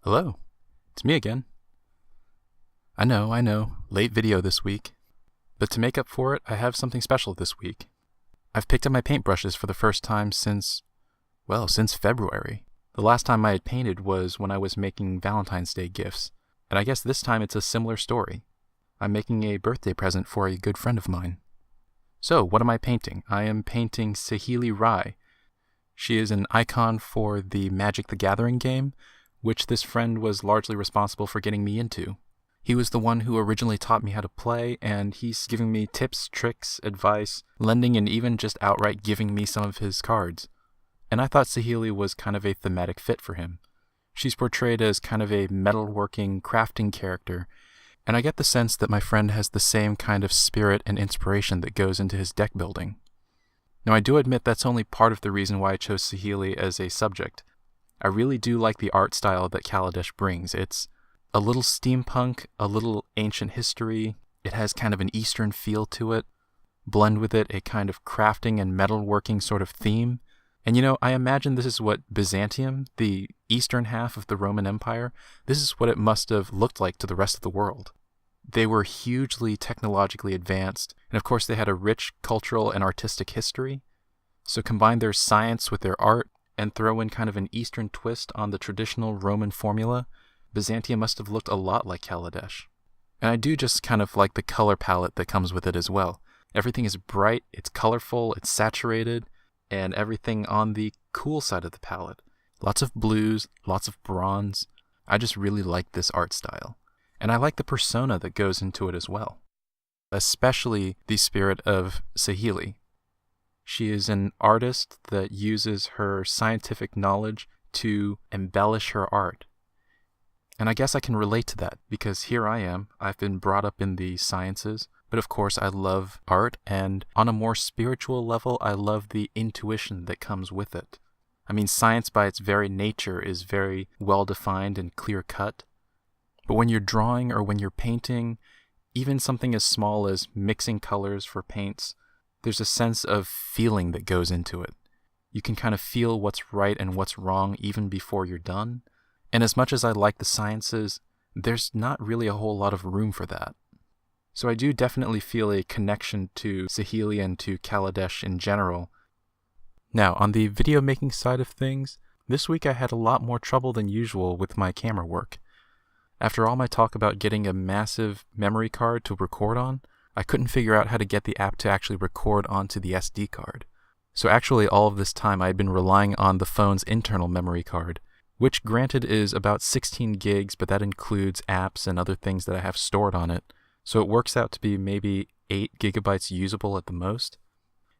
Hello, it's me again. I know, late video this week. But to make up for it, I have something special this week. I've picked up my paintbrushes for the first time since February. The last time I had painted was when I was making Valentine's Day gifts, and I guess this time it's a similar story. I'm making a birthday present for a good friend of mine. So, what am I painting? I am painting Saheeli Rai. She is an icon for the Magic the Gathering game, which this friend was largely responsible for getting me into. He was the one who originally taught me how to play, and he's giving me tips, tricks, advice, lending and even just outright giving me some of his cards. And I thought Saheeli was kind of a thematic fit for him. She's portrayed as kind of a metalworking, crafting character, and I get the sense that my friend has the same kind of spirit and inspiration that goes into his deck building. Now, I do admit that's only part of the reason why I chose Saheeli as a subject. I really do like the art style that Kaladesh brings. It's a little steampunk, a little ancient history. It has kind of an Eastern feel to it. Blend with it a kind of crafting and metalworking sort of theme. And I imagine this is what Byzantium, the eastern half of the Roman Empire, this is what it must have looked like to the rest of the world. They were hugely technologically advanced, and of course they had a rich cultural and artistic history. So combine their science with their art, and throw in kind of an Eastern twist on the traditional Roman formula, Byzantium must have looked a lot like Kaladesh. And I do just kind of like the color palette that comes with it as well. Everything is bright, it's colorful, it's saturated, and everything on the cool side of the palette. Lots of blues, lots of bronze. I just really like this art style. And I like the persona that goes into it as well. Especially the spirit of Saheeli. She is an artist that uses her scientific knowledge to embellish her art. And I guess I can relate to that because here I am. I've been brought up in the sciences, but of course I love art, and on a more spiritual level, I love the intuition that comes with it. I mean, science by its very nature is very well-defined and clear-cut. But when you're drawing or when you're painting, even something as small as mixing colors for paints, there's a sense of feeling that goes into it. You can kind of feel what's right and what's wrong even before you're done. And as much as I like the sciences, there's not really a whole lot of room for that. So I do definitely feel a connection to Saheeli and to Kaladesh in general. Now, on the video making side of things, this week I had a lot more trouble than usual with my camera work. After all my talk about getting a massive memory card to record on, I couldn't figure out how to get the app to actually record onto the SD card. So actually all of this time I had been relying on the phone's internal memory card, which granted is about 16 gigs, but that includes apps and other things that I have stored on it. So it works out to be maybe 8 gigabytes usable at the most.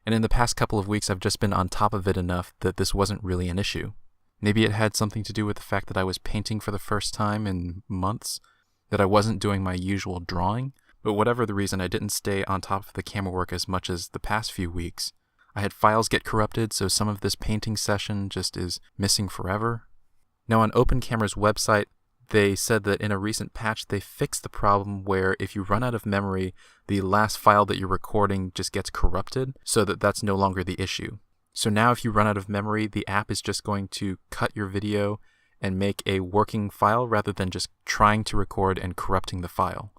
And in the past couple of weeks I've just been on top of it enough that this wasn't really an issue. Maybe it had something to do with the fact that I was painting for the first time in months, that I wasn't doing my usual drawing. But whatever the reason, I didn't stay on top of the camera work as much as the past few weeks. I had files get corrupted, so some of this painting session just is missing forever. Now on OpenCamera's website, they said that in a recent patch they fixed the problem where if you run out of memory, the last file that you're recording just gets corrupted, so that that's no longer the issue. So now if you run out of memory, the app is just going to cut your video and make a working file rather than just trying to record and corrupting the file.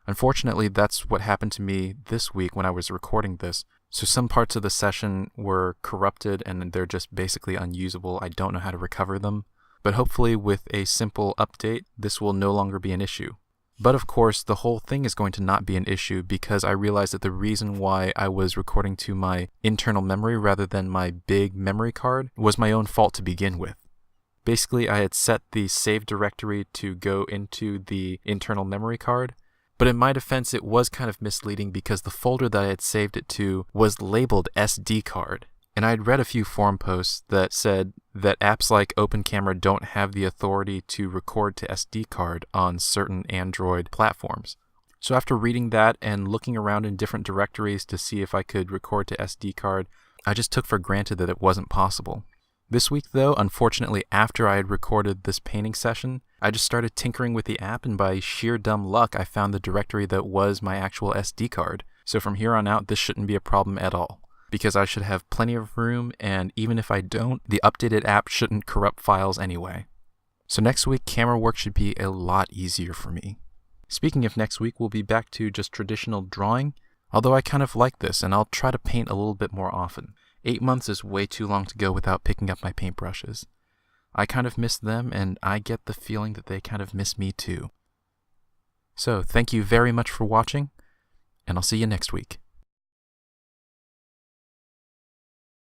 Unfortunately, that's what happened to me this week when I was recording this. So some parts of the session were corrupted and they're just basically unusable. I don't know how to recover them. But hopefully with a simple update, this will no longer be an issue. But of course, the whole thing is going to not be an issue because I realized that the reason why I was recording to my internal memory rather than my big memory card was my own fault to begin with. Basically, I had set the save directory to go into the internal memory card, but in my defense, it was kind of misleading because the folder that I had saved it to was labeled SD card. And I had read a few forum posts that said that apps like OpenCamera don't have the authority to record to SD card on certain Android platforms. So after reading that and looking around in different directories to see if I could record to SD card, I just took for granted that it wasn't possible. This week though, unfortunately after I had recorded this painting session, I just started tinkering with the app and by sheer dumb luck I found the directory that was my actual SD card. So from here on out this shouldn't be a problem at all, because I should have plenty of room, and even if I don't, the updated app shouldn't corrupt files anyway. So next week, camera work should be a lot easier for me. Speaking of next week, we'll be back to just traditional drawing, although I kind of like this, and I'll try to paint a little bit more often. 8 months is way too long to go without picking up my paintbrushes. I kind of miss them, and I get the feeling that they kind of miss me too. So, thank you very much for watching, and I'll see you next week.